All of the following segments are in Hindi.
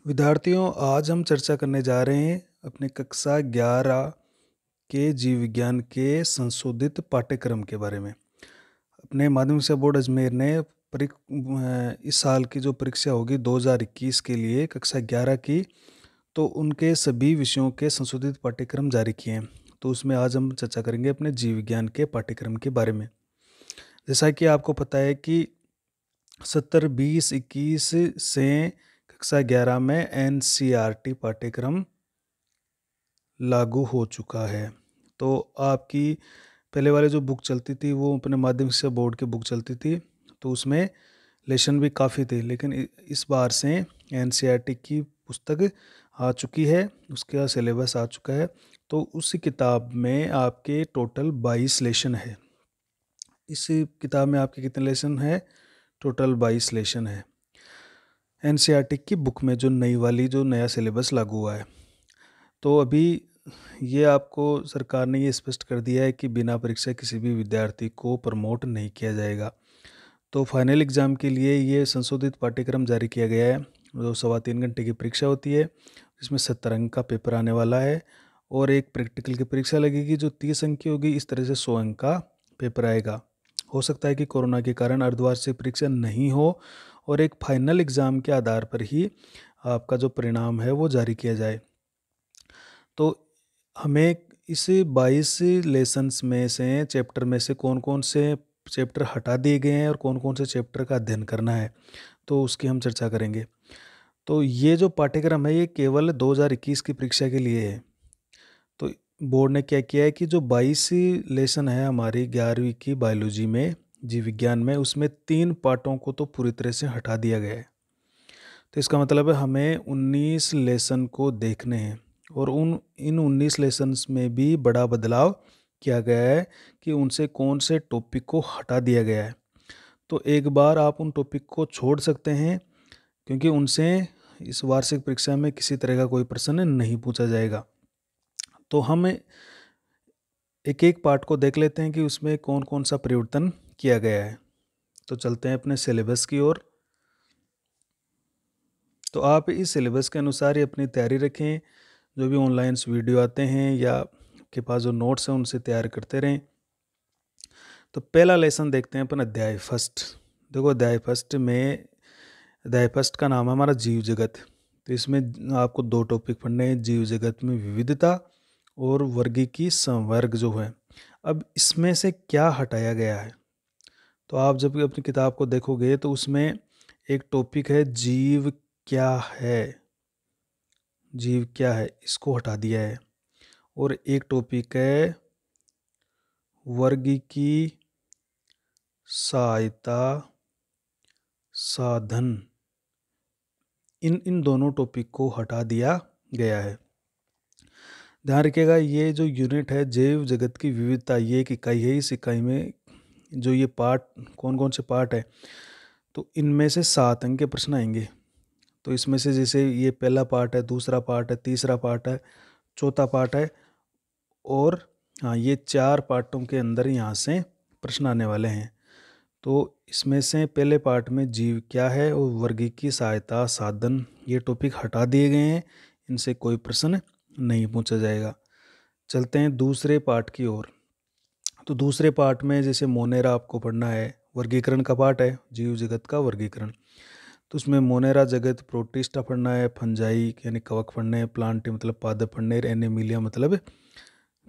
विद्यार्थियों, आज हम चर्चा करने जा रहे हैं अपने कक्षा 11 के जीव विज्ञान के संशोधित पाठ्यक्रम के बारे में। अपने माध्यमिक शिक्षा बोर्ड अजमेर ने इस साल की जो परीक्षा होगी 2021 के लिए कक्षा 11 की, तो उनके सभी विषयों के संशोधित पाठ्यक्रम जारी किए हैं। तो उसमें आज हम चर्चा करेंगे अपने जीव विज्ञान के पाठ्यक्रम के बारे में। जैसा कि आपको पता है कि 70, 20, 21 से कक्षा 11 में NCERT पाठ्यक्रम लागू हो चुका है। तो आपकी पहले वाले जो बुक चलती थी वो अपने माध्यमिक शिक्षा बोर्ड की बुक चलती थी, तो उसमें लेसन भी काफ़ी थे, लेकिन इस बार से NCERT की पुस्तक आ चुकी है, उसका सिलेबस आ चुका है। तो उस किताब में आपके टोटल 22 लेसन है। इस किताब में आपके कितने लेसन है? टोटल 22 लेसन है NCERT की बुक में, जो नई वाली जो नया सिलेबस लागू हुआ है। तो अभी ये आपको सरकार ने ये स्पष्ट कर दिया है कि बिना परीक्षा किसी भी विद्यार्थी को प्रमोट नहीं किया जाएगा। तो फाइनल एग्ज़ाम के लिए ये संशोधित पाठ्यक्रम जारी किया गया है। जो 3.25 घंटे की परीक्षा होती है, इसमें 70 अंक का पेपर आने वाला है और एक प्रैक्टिकल की परीक्षा लगेगी जो 30 अंक की होगी। इस तरह से 100 अंक का पेपर आएगा। हो सकता है कि कोरोना के कारण अर्धवार्षिक परीक्षा नहीं हो और एक फाइनल एग्ज़ाम के आधार पर ही आपका जो परिणाम है वो जारी किया जाए। तो हमें इस 22 लेसन्स में से, चैप्टर में से कौन कौन से चैप्टर हटा दिए गए हैं और कौन कौन से चैप्टर का अध्ययन करना है, तो उसकी हम चर्चा करेंगे। तो ये जो पाठ्यक्रम है ये केवल 2021 की परीक्षा के लिए है। तो बोर्ड ने क्या किया है कि जो 22 लेसन है हमारी 11वीं की बायोलॉजी में, जीव विज्ञान में, उसमें 3 पार्टों को तो पूरी तरह से हटा दिया गया है। तो इसका मतलब है हमें 19 लेसन को देखने हैं और इन 19 लेसन्स में भी बड़ा बदलाव किया गया है कि उनसे कौन से टॉपिक को हटा दिया गया है। तो एक बार आप उन टॉपिक को छोड़ सकते हैं, क्योंकि उनसे इस वार्षिक परीक्षा में किसी तरह का कोई प्रश्न नहीं पूछा जाएगा। तो हम एक एक पार्ट को देख लेते हैं कि उसमें कौन कौन सा परिवर्तन किया गया है। तो चलते हैं अपने सिलेबस की ओर। तो आप इस सिलेबस के अनुसार ही अपनी तैयारी रखें। जो भी ऑनलाइन वीडियो आते हैं या आपके पास जो नोट्स हैं उनसे तैयार करते रहें। तो पहला लेसन देखते हैं अपन, अध्याय फर्स्ट। देखो, अध्याय फर्स्ट का नाम है हमारा जीव जगत। तो इसमें आपको 2 टॉपिक पढ़ने हैं, जीव जगत में विविधता और वर्गीकी संवर्ग जो है। अब इसमें से क्या हटाया गया है, तो आप जब अपनी किताब को देखोगे तो उसमें एक टॉपिक है जीव क्या है। जीव क्या है इसको हटा दिया है। और एक टॉपिक है वर्गीकी सहायता साधन। इन दोनों टॉपिक को हटा दिया गया है। ध्यान रखिएगा, ये जो यूनिट है जैव जगत की विविधता, ये एक इकाई है। इस इकाई में जो ये पार्ट, कौन कौन से पार्ट है, तो इनमें से 7 अंक के प्रश्न आएंगे। तो इसमें से जैसे ये पहला पार्ट है, दूसरा पार्ट है, तीसरा पार्ट है, चौथा पार्ट है, और हाँ, ये 4 पार्टों के अंदर यहाँ से प्रश्न आने वाले हैं। तो इसमें से पहले पार्ट में जीव क्या है और वर्गीकी सहायता साधन, ये टॉपिक हटा दिए गए हैं। इनसे कोई प्रश्न नहीं पूछा जाएगा। चलते हैं दूसरे पार्ट की ओर। तो दूसरे पार्ट में जैसे मोनेरा आपको पढ़ना है, वर्गीकरण का पार्ट है, जीव जगत का वर्गीकरण। तो उसमें मोनेरा जगत, प्रोटिस्टा पढ़ना है, फंजाई यानी कवक पढ़ने हैं, प्लांट मतलब पादप पढ़ने, एनिमिलिया मतलब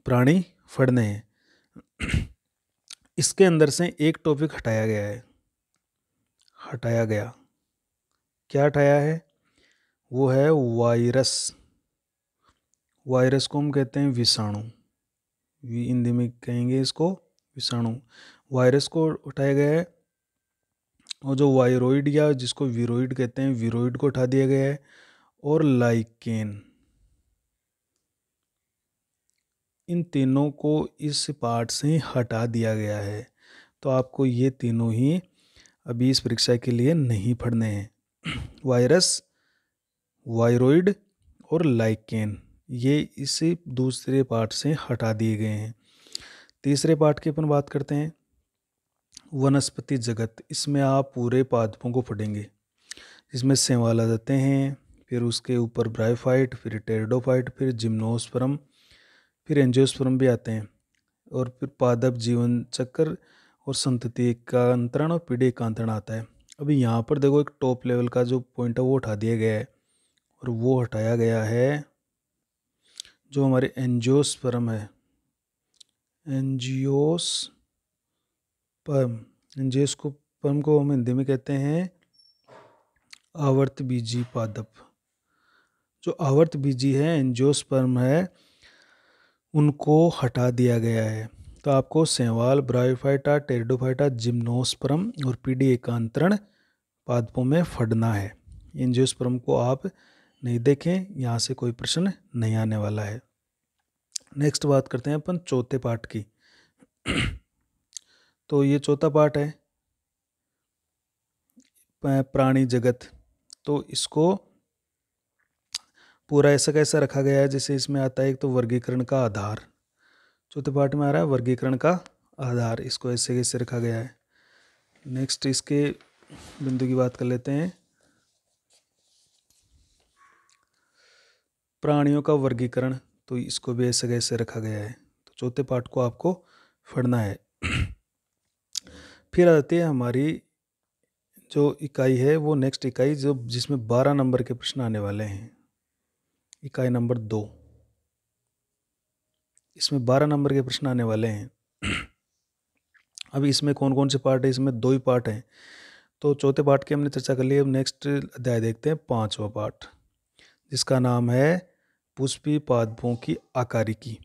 प्राणी पढ़ने हैं। इसके अंदर से एक टॉपिक हटाया गया। क्या हटाया है? वो है वायरस। वायरस को हम कहते हैं विषाणु, हिंदी में कहेंगे इसको विषाणु। वायरस को उठाया गया है। और जो वायरोइड या जिसको वीरोइड कहते हैं, वीरोइड को उठा दिया गया है। और लाइकेन, इन तीनों को इस पार्ट से हटा दिया गया है। तो आपको ये तीनों ही अभी इस परीक्षा के लिए नहीं पढ़ने हैं। वायरस, वायरोइड और लाइकेन, ये इस दूसरे पार्ट से हटा दिए गए हैं। तीसरे पार्ट की अपन बात करते हैं, वनस्पति जगत। इसमें आप पूरे पादपों को पढ़ेंगे, जिसमें शैवाल आ जाते हैं, फिर उसके ऊपर ब्रायोफाइट, फिर टेरिडोफाइट, फिर जिम्नोस्पर्म, फिर एंजियोस्पर्म भी आते हैं, और फिर पादप जीवन चक्र और संतति एकांतरण और पीढ़ी एकांतरण आता है। अभी यहाँ पर देखो एक टॉप लेवल का जो पॉइंट है वो हटा दिया गया है, और वो हटाया गया है जो हमारे एंजियोस्पर्म है, एंजियोस्पर्म को हम हिंदी में कहते हैं आवर्त बीजी पादप। जो आवर्त बीजी है एंजियोस्पर्म है, उनको हटा दिया गया है। तो आपको शैवाल, ब्रायोफाइटा, टेरिडोफाइटा, जिम्नोस्पर्म और पीढ़ी एकांतरण पादपों में फटना है। एंजियोस्पर्म को आप नहीं देखें, यहाँ से कोई प्रश्न नहीं आने वाला है। नेक्स्ट बात करते हैं अपन चौथे पार्ट की। तो ये चौथा पार्ट है प्राणी जगत। तो इसको पूरा ऐसा कैसा रखा गया है, जैसे इसमें आता है एक तो वर्गीकरण का आधार, चौथे पार्ट में आ रहा है वर्गीकरण का आधार, इसको ऐसे कैसे रखा गया है। नेक्स्ट इसके बिंदु की बात कर लेते हैं, प्राणियों का वर्गीकरण, तो इसको भी ऐसे कैसे रखा गया है। तो चौथे पार्ट को आपको पढ़ना है। फिर आती है हमारी जो इकाई है, वो नेक्स्ट इकाई जो जिसमें 12 नंबर के प्रश्न आने वाले हैं, इकाई नंबर 2। इसमें 12 नंबर के प्रश्न आने वाले हैं। अभी इसमें कौन कौन से पार्ट है, इसमें 2 ही पार्ट हैं। तो चौथे पार्ट की हमने चर्चा कर ली। अब नेक्स्ट अध्याय देखते हैं, 5वां पार्ट, जिसका नाम है पुष्पी पादपों की आकारिकी।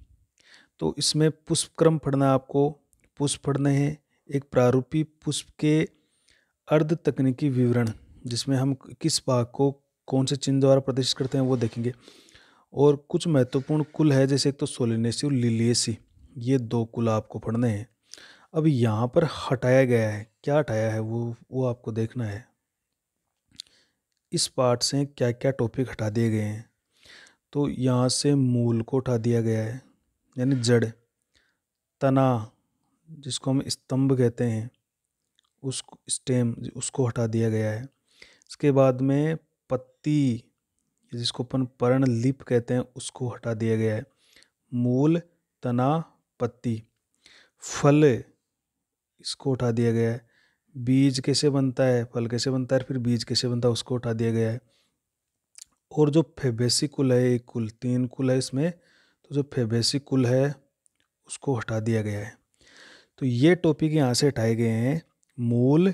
तो इसमें पुष्प क्रम पढ़ना है आपको, पुष्प पढ़ने हैं, एक प्रारूपी पुष्प के अर्ध तकनीकी विवरण, जिसमें हम किस भाग को कौन से चिन्ह द्वारा प्रदर्शित करते हैं वो देखेंगे, और कुछ महत्वपूर्ण कुल है, जैसे एक तो सोलिनेसी और लिलियेसी, ये 2 कुल आपको पढ़ने हैं। अब यहाँ पर हटाया गया है, क्या हटाया है वो आपको देखना है। इस पार्ट से क्या क्या टॉपिक हटा दिए गए हैं। तो यहाँ से मूल को उठा दिया गया है, यानी जड़, तना जिसको हम स्तंभ कहते हैं, उस स्टेम उसको हटा दिया गया है। इसके बाद में पत्ती जिसको अपन पर्णलिप कहते हैं, उसको हटा दिया गया है। मूल, तना, पत्ती, फल इसको उठा दिया गया है। बीज कैसे बनता है, फल कैसे बनता है, फिर बीज कैसे बनता है, उसको उठा दिया गया है। और जो फेबेसी कुल है, एक कुल 3 कुल है इसमें, तो जो फेबेसी कुल है उसको हटा दिया गया है। तो ये टॉपिक यहाँ से हटाए गए हैं, मूल,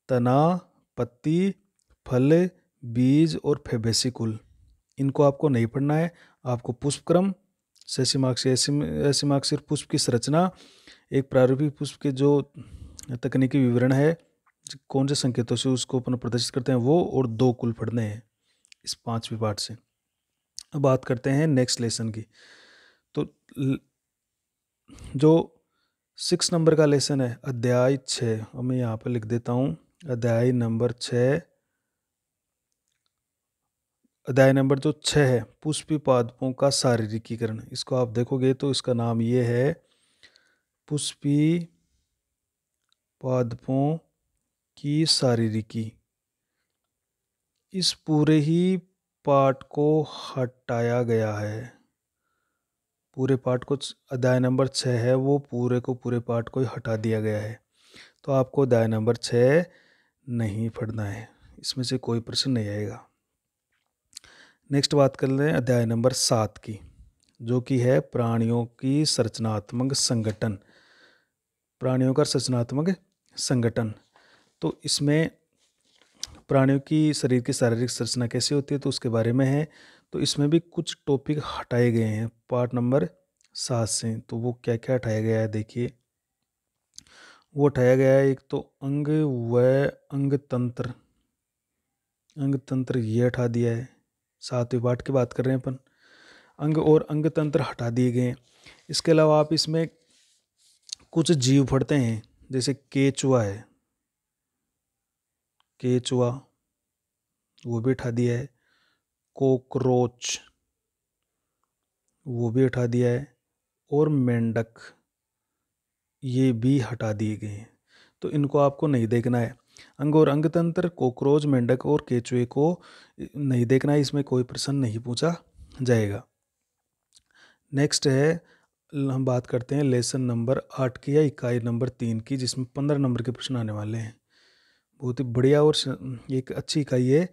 तना, पत्ती, फल, बीज और फेबेसी कुल। इनको आपको नहीं पढ़ना है। आपको पुष्पक्रम, सेसिमाक्षर पुष्प की संरचना, एक प्रारूपिक पुष्प के जो तकनीकी विवरण है, कौन से संकेतों से उसको अपन प्रदर्शित करते हैं वो, और 2 कुल पढ़ने हैं इस 5वीं पार्ट से। अब बात करते हैं नेक्स्ट लेसन की। तो जो 6 नंबर का लेसन है, अध्याय 6, और मैं यहाँ पर लिख देता हूँ अध्याय नंबर 6। अध्याय नंबर जो 6 है, पुष्पी पादपों का शारीरिकीकरण। इसको आप देखोगे तो इसका नाम ये है पुष्पी पादपों की शारीरिकी। इस पूरे ही पार्ट को हटाया गया है, पूरे पार्ट को, अध्याय नंबर 6 है वो पूरे को पूरे पार्ट को हटा दिया गया है। तो आपको अध्याय नंबर 6 नहीं पढ़ना है, इसमें से कोई प्रश्न नहीं आएगा। नेक्स्ट बात कर लें अध्याय नंबर 7 की, जो कि है प्राणियों की संरचनात्मक संगठन, प्राणियों का संरचनात्मक संगठन। तो इसमें प्राणियों की शरीर की शारीरिक संरचना कैसे होती है, तो उसके बारे में है। तो इसमें भी कुछ टॉपिक हटाए गए हैं पार्ट नंबर 7 से। तो वो क्या क्या हटाया गया है देखिए। वो हटाया गया है, एक तो अंग व अंग तंत्र, अंग तंत्र ये हटा दिया है। 7वें पार्ट की बात कर रहे हैं अपन, अंग और अंग तंत्र हटा दिए गए हैं। इसके अलावा आप इसमें कुछ जीव पढ़ते हैं, जैसे केचुआ है, केचुआ वो भी हटा दिया है। कोकरोच वो भी हटा दिया है, और मेंढक ये भी हटा दिए गए हैं। तो इनको आपको नहीं देखना है। अंग और अंग तंत्र, कॉकरोच, मेंढक और केचुए को नहीं देखना है, इसमें कोई प्रश्न नहीं पूछा जाएगा। नेक्स्ट है, हम बात करते हैं लेसन नंबर 8 की या इकाई नंबर 3 की, जिसमें 15 नंबर के प्रश्न आने वाले हैं। बहुत ही बढ़िया और एक अच्छी इकाई है,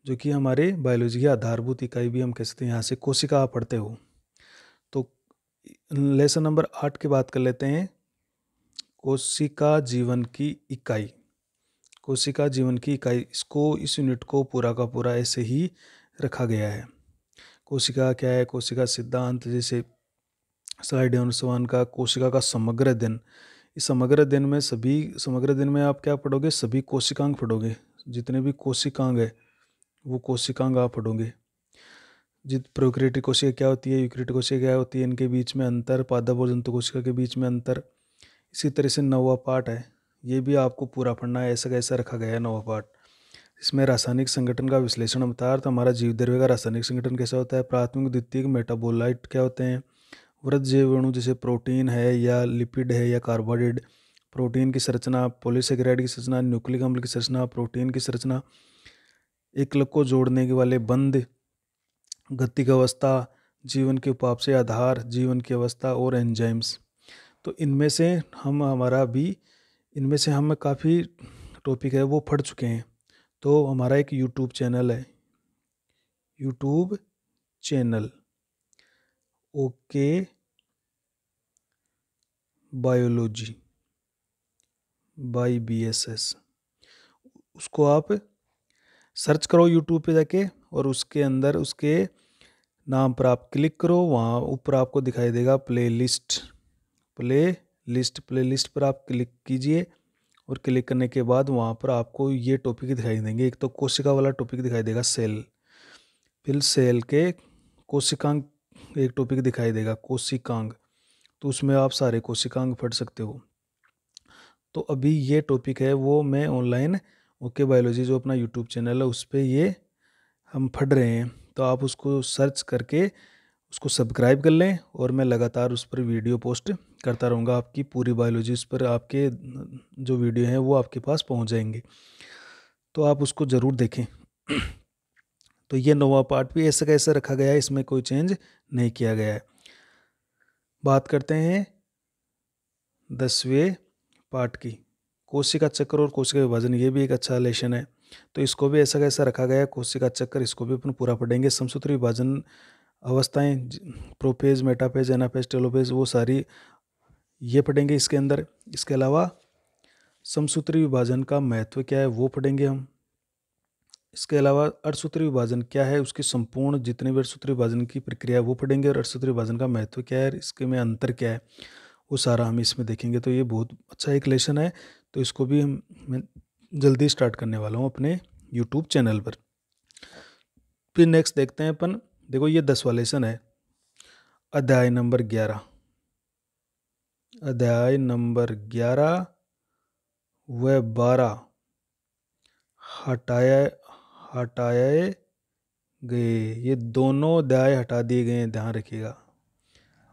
जो कि हमारे बायोलॉजी की आधारभूत इकाई भी हम कह सकते हैं। यहाँ से कोशिका आप पढ़ते हो। तो लेसन नंबर 8 की बात कर लेते हैं, कोशिका जीवन की इकाई। कोशिका जीवन की इकाई, इस यूनिट को पूरा का पूरा ऐसे ही रखा गया है। कोशिका क्या है, कोशिका सिद्धांत, जैसे स्लाइड अनुसवन का, कोशिका का समग्र दिन। इस समग्र दिन में आप क्या पढ़ोगे, सभी कोशिकांग पढ़ोगे। जितने भी कोशिकांग है वो कोशिकांग आप पढ़ोगे। प्रोकैरियोटिक कोशिका क्या होती है, यूकैरियोटिक कोशिका क्या होती है, इनके बीच में अंतर, पादप और जंतु कोशिका के बीच में अंतर। इसी तरह से 9वां पार्ट है, ये भी आपको पूरा पढ़ना है। ऐसा कैसा रखा गया है 9वां पार्ट। इसमें रासायनिक संगठन का विश्लेषण बता है, तो हमारा जीव द्रव्य का रासायनिक संगठन कैसा होता है, प्राथमिक द्वितीयक मेटाबोलाइट क्या होते हैं, वृहद जैव अणु जैसे प्रोटीन है या लिपिड है या कार्बोहाइड्रेट, प्रोटीन की संरचना, पॉलीसेकेराइड की संरचना, न्यूक्लिक अम्ल की संरचना, प्रोटीन की संरचना, एकलक को जोड़ने के वाले बंध, गतिक अवस्था, जीवन के उपाप से आधार, जीवन की अवस्था और एंजाइम्स। तो इनमें से हम काफ़ी टॉपिक है वो पढ़ चुके हैं। तो हमारा एक यूट्यूब चैनल है, YouTube channel okay biology by BSS, उसको आप सर्च करो यूट्यूब पे जाके, और उसके अंदर उसके नाम पर आप क्लिक करो। वहाँ ऊपर आपको दिखाई देगा प्लेलिस्ट पर आप क्लिक कीजिए, और क्लिक करने के बाद वहाँ पर आपको ये टॉपिक दिखाई देंगे। एक तो कोशिका वाला टॉपिक दिखाई देगा, सेल, फिर सेल के कोशिकांग एक टॉपिक दिखाई देगा, कोशिकांग। तो उसमें आप सारे कोशिकांग पढ़ सकते हो। तो अभी ये टॉपिक है वो मैं ऑनलाइन ओके बायोलॉजी जो अपना यूट्यूब चैनल है उस पर ये हम पढ़ रहे हैं। तो आप उसको सर्च करके उसको सब्सक्राइब कर लें, और मैं लगातार उस पर वीडियो पोस्ट करता रहूँगा। आपकी पूरी बायोलॉजी उस पर, आपके जो वीडियो हैं वो आपके पास पहुँच जाएंगे, तो आप उसको ज़रूर देखें। तो ये 9वां पार्ट भी ऐसा कैसा रखा गया है, इसमें कोई चेंज नहीं किया गया है। बात करते हैं 10वें पार्ट की, कोशिका चक्र और कोशिका विभाजन। ये भी एक अच्छा लेशन है, तो इसको भी ऐसा कैसा रखा गया है, कोशिका चक्र, इसको भी अपन पूरा पढ़ेंगे। समसूत्री विभाजन अवस्थाएं, प्रोपेज, मेटापेज, एनापेज, टेलोपेज, वो सारी ये पढ़ेंगे इसके अंदर। इसके अलावा समसूत्री विभाजन का महत्व क्या है वो पढ़ेंगे हम। इसके अलावा अर्धसूत्री विभाजन क्या है, उसकी संपूर्ण जितने भी अर्धसूत्री विभाजन की प्रक्रिया है वो पढ़ेंगे, और अर्धसूत्री विभाजन का महत्व क्या है, इसके में अंतर क्या है, वो सारा हम इसमें देखेंगे। तो ये बहुत अच्छा एक लेसन है, तो इसको भी मैं जल्दी स्टार्ट करने वाला हूँ अपने यूट्यूब चैनल पर। फिर नेक्स्ट देखते हैं अपन, देखो ये 10वां लेसन है, अध्याय नंबर 11। अध्याय नंबर 11 व 12 हटाए गए। ये दोनों अध्याय हटा दिए गए हैं, ध्यान रखिएगा।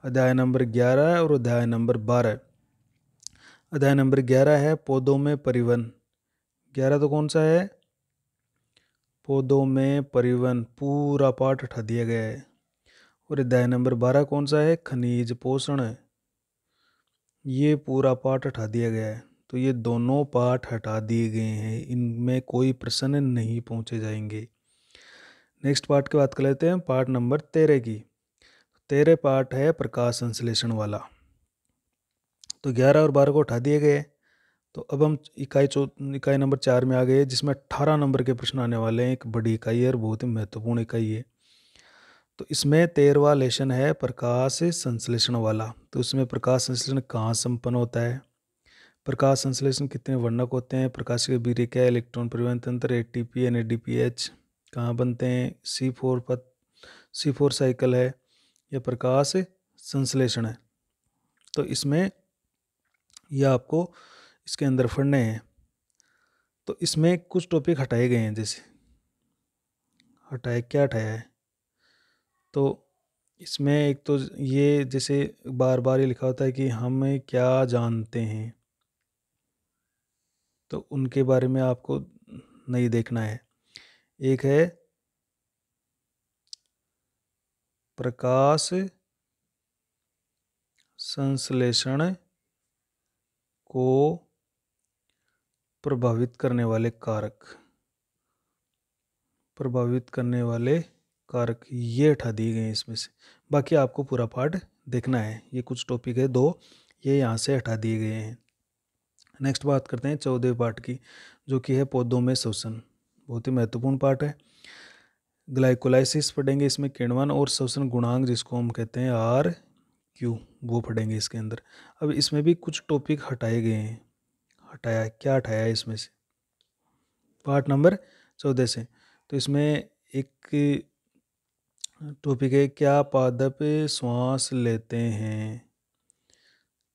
अध्याय नंबर 11 और अध्याय नंबर 12। अध्याय नंबर 11 है पौधों में परिवहन। 11 तो कौन सा है, पौधों में परिवहन, पूरा पाठ हटा दिया गया है। और अध्याय नंबर 12 कौन सा है, खनिज पोषण है, ये पूरा पाठ हटा दिया गया है। तो ये दोनों पाठ हटा दिए गए हैं, इनमें कोई प्रश्न नहीं पूछे जाएंगे। नेक्स्ट पार्ट की बात कर लेते हैं, पार्ट नंबर 13 की। 13 पार्ट है प्रकाश संश्लेषण वाला। तो 11 और 12 को हटा दिए गए। तो अब हम इकाई नंबर 4 में आ गए, जिसमें 18 नंबर के प्रश्न आने वाले हैं। एक बड़ी इकाई है और बहुत ही महत्वपूर्ण इकाई है। तो इसमें 13वां लेशन है प्रकाश संश्लेषण वाला। तो इसमें प्रकाश संश्लेषण कहाँ संपन्न होता है, प्रकाश संश्लेषण कितने वर्णक होते हैं, प्रकाश के बीर्य क्या है, इलेक्ट्रॉन परिवहन तंत्र, ATP, NADPH कहाँ बनते हैं, C4 साइकिल है या प्रकाश संश्लेषण है। तो इसमें यह आपको इसके अंदर पढ़ने हैं। तो इसमें कुछ टॉपिक हटाए गए हैं, जैसे क्या हटाया है, तो इसमें एक तो ये जैसे बार बार ये लिखा होता है कि हम क्या जानते हैं, तो उनके बारे में आपको नहीं देखना है। एक है प्रकाश संश्लेषण को प्रभावित करने वाले कारक, ये हटा दिए गए हैं इसमें से। बाकी आपको पूरा पार्ट देखना है। ये कुछ टॉपिक है 2, ये यहाँ से हटा दिए गए हैं। नेक्स्ट बात करते हैं 14वें पार्ट की, जो कि है पौधों में श्वसन। बहुत ही महत्वपूर्ण पार्ट है। ग्लाइकोलाइसिस पढ़ेंगे इसमें, किण्वन और श्वसन गुणांक जिसको हम कहते हैं RQ, वो पढ़ेंगे इसके अंदर। अब इसमें भी कुछ टॉपिक हटाए गए हैं। क्या हटाया है इसमें से पार्ट नंबर 14 से? तो इसमें एक टॉपिक है, क्या पादप श्वास लेते हैं?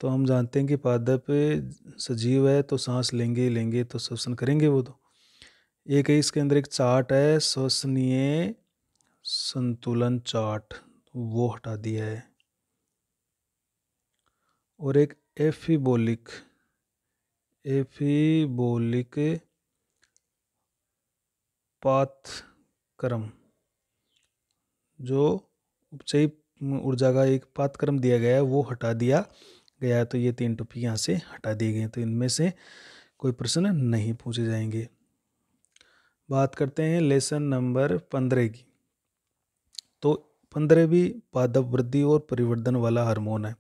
तो हम जानते हैं कि पादप सजीव है तो सांस लेंगे तो श्वसन करेंगे वो। तो एक है इसके अंदर एक चार्ट है, श्वसनीय संतुलन चार्ट, वो हटा दिया है। और एक एफिबोलिक पाथक्रम, जो उपचयी ऊर्जा का एक पाथक्रम दिया गया है, वो हटा दिया गया है। तो ये 3 टॉपिक यहाँ से हटा दिए गए। तो इनमें से कोई प्रश्न नहीं पूछे जाएंगे। बात करते हैं लेसन नंबर 15 की। तो 15 भी पादप वृद्धि और परिवर्धन वाला हार्मोन है।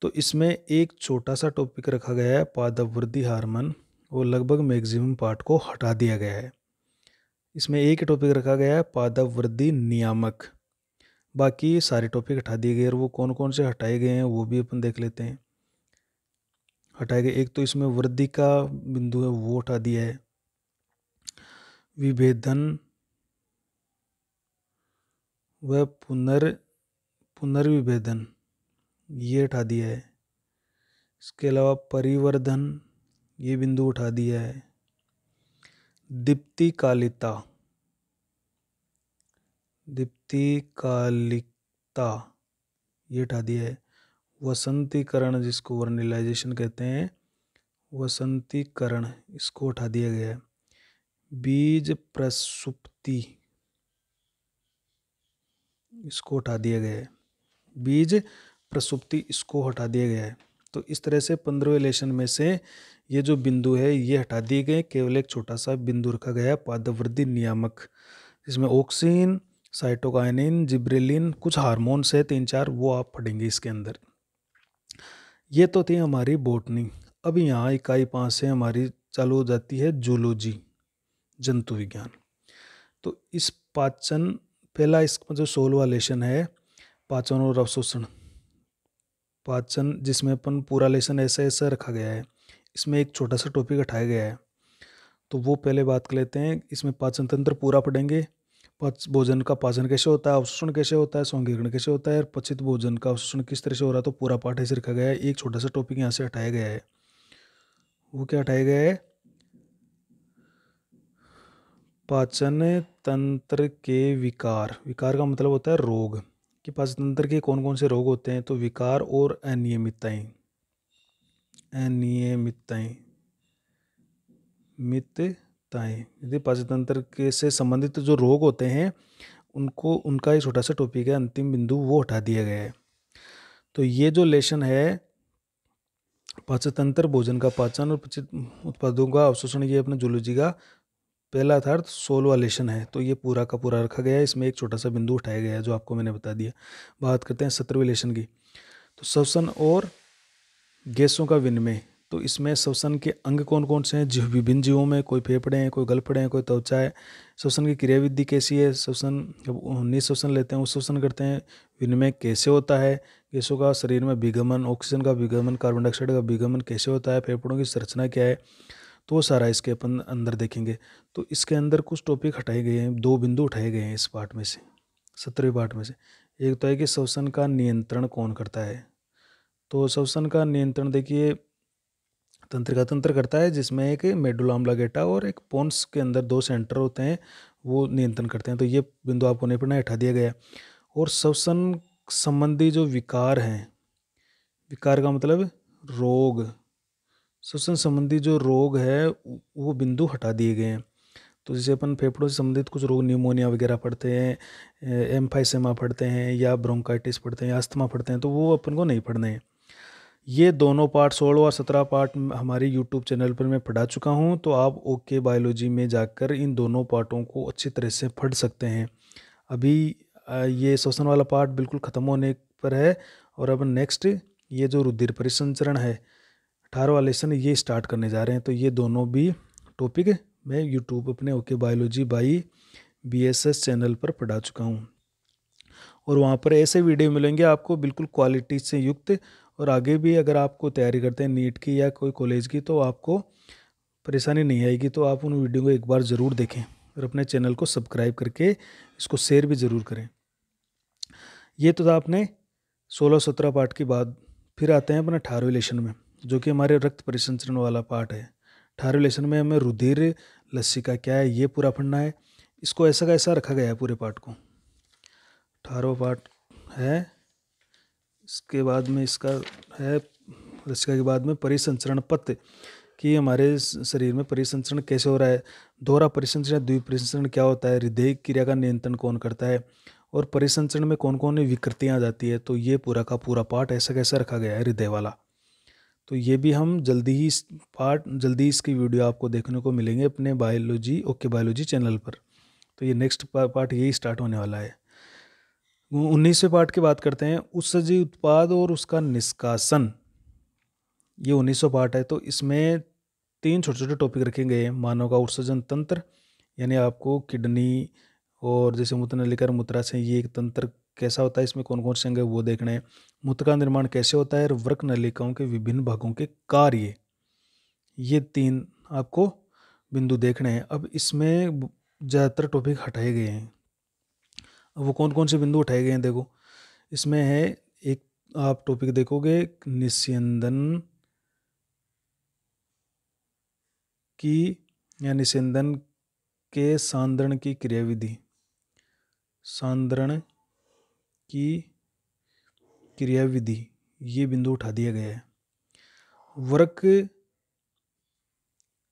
तो इसमें एक छोटा सा टॉपिक रखा गया है पादप वृद्धि हार्मोन, वो लगभग मैक्सिमम पार्ट को हटा दिया गया है। इसमें एक टॉपिक रखा गया है पादप वृद्धि नियामक, बाकी सारे टॉपिक हटा दिए गए। और वो कौन कौन से हटाए गए हैं वो भी अपन देख लेते हैं। हटाए गए, एक तो इसमें वृद्धि का बिंदु है वो हटा दिया है, विभेदन व पुनर्विभेदन ये हटा दिया है। इसके अलावा परिवर्धन ये बिंदु उठा दिया है। दीप्तिकालिकता ये हटा दिया है। वसंतीकरण जिसको वर्निलाइजेशन कहते हैं, वसंतीकरण इसको उठा दिया गया है। बीज प्रसुप्ति इसको हटा दिया गया है। बीज प्रसुप्ति इसको हटा दिया गया है। तो इस तरह से 15वें लेसन में से ये जो बिंदु है ये हटा दिए गए। केवल एक छोटा सा बिंदु रखा गया पादप वृद्धि नियामक, जिसमें ऑक्सिन, साइटोकाइनिन, जिब्रेलिन, कुछ हार्मोन्स है 3-4, वो आप पढ़ेंगे इसके अंदर। ये तो थी हमारी बॉटनी। अब यहाँ इकाई 5 से हमारी चालू हो जाती है जूलॉजी, जंतु विज्ञान। तो इस पाचन, पहला इसका जो 16वां लेसन है पाचन और अवशोषण, पाचन जिसमें अपन पूरा लेसन ऐसा रखा गया है। इसमें एक छोटा सा टॉपिक उठाया गया है, तो वो पहले बात कर लेते हैं। इसमें पाचन तंत्र पूरा पढ़ेंगे, भोजन का पाचन कैसे होता है, अवशोषण कैसे होता है, संकीर्ण कैसे होता है, और पचित भोजन का अवशोषण किस तरह से हो रहा है। तो पूरा पाठ ऐसे रखा गया है। एक छोटा सा टॉपिक यहाँ से हटाया गया है। वो क्या हटाया गया है? पाचन तंत्र के विकार का मतलब होता है रोग, कि पाचन तंत्र के कौन कौन से रोग होते हैं। तो विकार और अनियमितताएं यदि पाचन तंत्र के से संबंधित जो रोग होते हैं उनको, उनका एक छोटा सा टॉपिक है, अंतिम बिंदु, वो हटा दिया गया है। तो ये जो लेसन है पाचन तंत्र, भोजन का पाचन और पचित उत्पादों का अवशोषण, ये अपने जूलॉजी का पहला अर्थात 16वां लेसन है। तो ये पूरा का पूरा रखा गया है। इसमें एक छोटा सा बिंदु उठाया गया है जो आपको मैंने बता दिया। बात करते हैं 17वें लेसन की। तो श्वसन और गैसों का विनिमय। तो इसमें श्वसन के अंग कौन कौन से हैं? विभिन्न जीवों में, कोई फेफड़े हैं, कोई गलफड़े हैं, कोई त्वचा है। श्वसन की क्रियाविधि कैसी है? श्वसन जब निःश्वसन लेते हैं, श्वसन करते हैं, विनिमय कैसे होता है, गैसों का शरीर में विगमन, ऑक्सीजन का विगमन, कार्बन डाइऑक्साइड का विगमन कैसे होता है, फेफड़ों की संरचना क्या है, तो वो सारा इसके अपन अंदर देखेंगे। तो इसके अंदर कुछ टॉपिक हटाए गए हैं, 2 बिंदु उठाए गए हैं इस पार्ट में से, 17वें पार्ट में से। एक तो है कि श्वसन का नियंत्रण कौन करता है। तो श्वसन का नियंत्रण देखिए तंत्रिका तंत्र करता है, जिसमें एक मेडुला ऑब्लिंगेटा और एक पोन्स के अंदर 2 सेंटर होते हैं, वो नियंत्रण करते हैं। तो ये बिंदु आपको नहीं पढ़ना, हटा दिया गया। और श्वसन संबंधी जो विकार हैं, विकार का मतलब रोग, श्वसन संबंधी जो रोग है वो बिंदु हटा दिए गए हैं। तो जैसे अपन फेफड़ों से संबंधित कुछ रोग, निमोनिया वगैरह पढ़ते हैं, एम्फाइसेमा पढ़ते हैं, या ब्रोंकाइटिस पढ़ते हैं, या अस्थमा पढ़ते हैं, तो वो अपन को नहीं पढ़ने हैं। ये दोनों पार्ट 16 और 17 पार्ट हमारे यूट्यूब चैनल पर मैं पढ़ा चुका हूँ। तो आप ओके बायोलॉजी में जाकर इन दोनों पार्टों को अच्छी तरह से पढ़ सकते हैं। अभी ये श्वसन वाला पार्ट बिल्कुल ख़त्म होने पर है, और अब नेक्स्ट ये जो रुधिर परिसंचरण है 18वां लेसन ये स्टार्ट करने जा रहे हैं। तो ये दोनों भी टॉपिक मैं यूट्यूब अपने okay biology by BSS channel पर पढ़ा चुका हूँ, और वहाँ पर ऐसे वीडियो मिलेंगे आपको बिल्कुल क्वालिटी से युक्त। और आगे भी अगर आपको तैयारी करते हैं नीट की या कोई कॉलेज की, तो आपको परेशानी नहीं आएगी। तो आप उन वीडियो को एक बार ज़रूर देखें, और अपने चैनल को सब्सक्राइब करके इसको शेयर भी ज़रूर करें। ये तो था आपने 16-17 पार्ट की बात। फिर आते हैं अपने 18वें लेसन में, जो कि हमारे रक्त परिसंचरण वाला पार्ट है। 18वें लेसन में हमें रुधिर लसिका क्या है ये पूरा पढ़ना है। इसको ऐसा का ऐसा रखा गया है पूरे पार्ट को। 18वां पार्ट है, इसके बाद में इसका है लसिका के बाद में परिसंचरण पथ, कि हमारे शरीर में परिसंचरण कैसे हो रहा है, दोहरा परिसंचरण या द्विपरिसंचरण क्या होता है, हृदय क्रिया का नियंत्रण कौन करता है, और परिसंचरण में कौन कौन विकृतियाँ आ जाती है। तो ये पूरा का पूरा पार्ट ऐसा कैसा रखा गया है हृदय वाला। तो ये भी हम जल्दी इसकी वीडियो आपको देखने को मिलेंगे अपने बायोलॉजी ओके बायोलॉजी चैनल पर। तो ये नेक्स्ट पार्ट यही स्टार्ट होने वाला है। 19वें पार्ट की बात करते हैं, उत्सर्जी उत्पाद और उसका निष्कासन। ये 19वां पार्ट है। तो इसमें 3 छोटे छोटे टॉपिक रखे गए हैं। मानव का उत्सर्जन तंत्र, यानी आपको किडनी और जैसे मूत्र नलिका और मूत्राशय ये एक तंत्र कैसा होता है, इसमें कौन कौन से अंग है वो देखना है। मूत्र का निर्माण कैसे होता है, और वृक्क नलिकाओं के विभिन्न भागों के कार्य, ये 3 आपको बिंदु देखने हैं। अब इसमें ज़्यादातर टॉपिक हटाए गए हैं। अब वो कौन कौन से बिंदु उठाए गए हैं देखो, इसमें है एक आप टॉपिक देखोगे निस्यंदन की या निस्यंदन के सांद्रण की क्रियाविधि, सांद्रण की क्रियाविधि, ये बिंदु उठा दिया गया है। वृक्क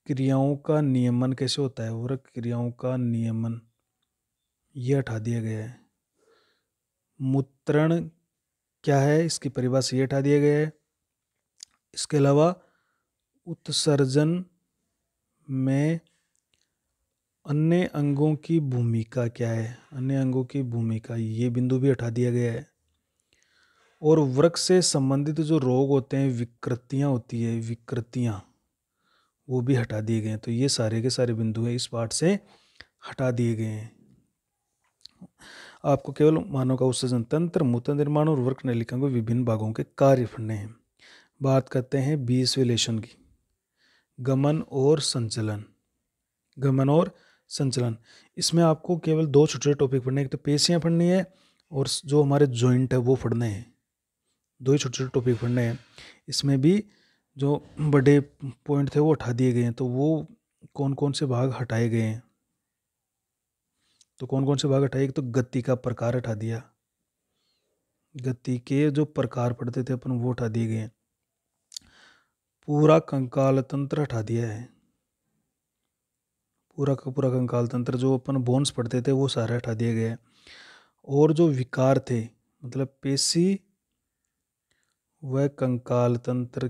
क्रियाओं का नियमन कैसे होता है, वृक्क क्रियाओं का नियमन ये हटा दिया गया है। मूत्रण क्या है इसकी परिभाषा ये हटा दिया गया है। इसके अलावा उत्सर्जन में अन्य अंगों की भूमिका क्या है, अन्य अंगों की भूमिका ये बिंदु भी हटा दिया गया है। और वृक्क से संबंधित जो रोग होते हैं, विकृतियाँ होती है, विकृतियाँ वो भी हटा दिए गए हैं। तो ये सारे के सारे बिंदु हैं इस पार्ट से हटा दिए गए हैं। आपको केवल मानव का उत्सर्जन तंत्र, मूत्र निर्माण और वृक्क नलिका के विभिन्न भागों के कार्य पढ़ने हैं। बात करते हैं 20वें लेसन की, गमन और संचलन। गमन और संचलन, इसमें आपको केवल 2 छोटे छोटे टॉपिक पढ़ने हैं। एक तो पेशियाँ पढ़नी है, और जो हमारे जॉइंट है वो पढ़ने हैं। 2 ही छोटे छोटे टॉपिक पढ़ने हैं। इसमें भी जो बड़े पॉइंट थे वो हटा दिए गए हैं। तो वो कौन कौन से भाग हटाए गए हैं, तो कौन कौन से भाग हटाए, एक तो गति का प्रकार हटा दिया, गति के जो प्रकार पढ़ते थे अपन वो हटा दिए गए हैं। पूरा कंकाल तंत्र हटा दिया है, पूरा का पूरा कंकाल तंत्र जो अपन बोन्स पढ़ते थे वो सारे हटा दिए गए हैं। और जो विकार थे, मतलब पेशी व कंकाल तंत्र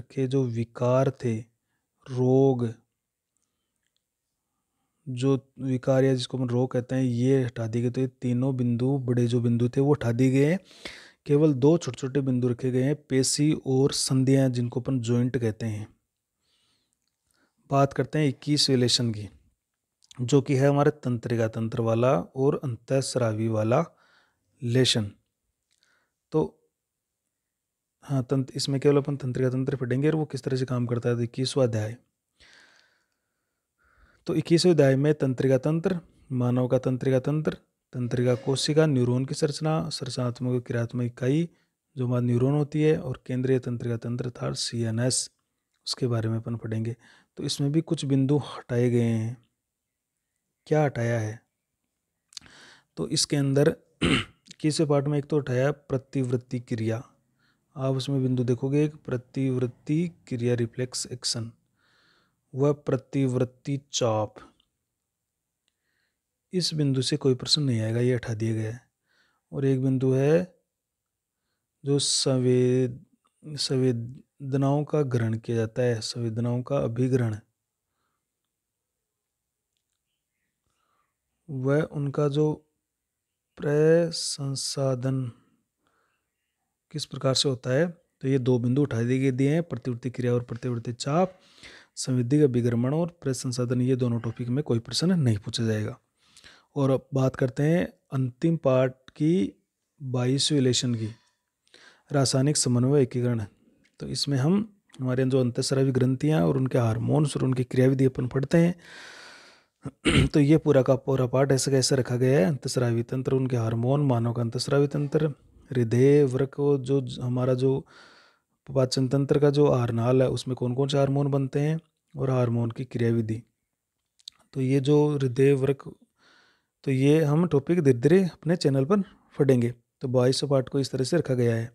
के जो विकार थे, रोग, जो विकार या जिसको हम रोग कहते हैं ये हटा दिए गए। तो ये तीनों बिंदु, बड़े जो बिंदु थे वो हटा दिए गए हैं। केवल 2 छोटे छोटे बिंदु रखे गए हैं, पेशी और संधियां जिनको अपन जॉइंट कहते हैं। बात करते हैं 21वें लेसन की, जो कि है हमारे तंत्रिका तंत्र वाला और अंतःस्रावी वाला लेसन। तो हाँ, इसमें केवल अपन तंत्रिका तंत्र पढ़ेंगे और वो किस तरह से काम करता है। तो 21वां अध्याय, तो 21वें अध्याय में तंत्रिका तंत्र, मानव का तंत्रिका तंत्र, तंत्रिका कोशिका, न्यूरॉन की संरचना, संरचनात्मक और क्रियात्मक इकाई जो हमारा न्यूरॉन होती है, और केंद्रीय तंत्रिका तंत्र था CNS, उसके बारे में अपन पढ़ेंगे। तो इसमें भी कुछ बिंदु हटाए गए हैं। क्या हटाया है, तो इसके अंदर 21वें पार्ट में एक तो हटाया प्रतिवृत्ति क्रिया। आप उसमें बिंदु देखोगे, एक प्रतिवृत्ति क्रिया रिफ्लेक्स एक्शन व प्रतिवृत्ति चाप। इस बिंदु से कोई प्रश्न नहीं आएगा, ये हटा दिया गया है। और एक बिंदु है जो संवेदनाओं का ग्रहण किया जाता है, संवेदनाओं का अभिग्रहण, वह उनका जो प्रसंसाधन किस प्रकार से होता है। तो ये दो बिंदु उठा दिए हैं, प्रतिवृत्ति क्रिया और प्रतिवृत्ति चाप, संवेदी का विग्रमण और प्रसंसाधन। ये दोनों टॉपिक में कोई प्रश्न नहीं पूछा जाएगा। और अब बात करते हैं अंतिम पार्ट की, बायोसिलेशन की, रासायनिक समन्वय एकीकरण। तो इसमें हम हमारे जो अंतःस्रावी ग्रंथियाँ और उनके हार्मोन्स और उनकी क्रियाविधि अपन पढ़ते हैं। तो ये पूरा का पूरा पार्ट ऐसे कैसे रखा गया है, अंतःस्रावी तंत्र, उनके हार्मोन, मानव का अंतःस्रावी तंत्र, हृदय वृक्क, जो हमारा जो पाचन तंत्र का जो आहारनाल है उसमें कौन कौन से हार्मोन बनते हैं, और हार्मोन की क्रियाविधि। तो ये जो हृदय वृक्क, तो ये हम टॉपिक धीरे धीरे अपने चैनल पर पढ़ेंगे। तो 22 पार्ट को इस तरह से रखा गया है।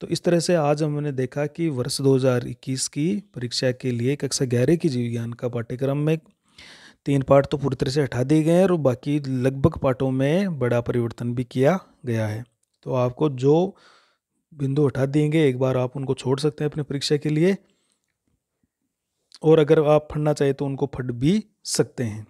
तो इस तरह से आज हमने देखा कि वर्ष 2021 की परीक्षा के लिए कक्षा 11 की जीव विज्ञान का पाठ्यक्रम में 3 पार्ट तो पूरी तरह से हटा दिए गए हैं और बाकी लगभग पार्टों में बड़ा परिवर्तन भी किया गया है। तो आपको जो बिंदु हटा देंगे एक बार आप उनको छोड़ सकते हैं अपनी परीक्षा के लिए, और अगर आप पढ़ना चाहे तो उनको पढ़ भी सकते हैं।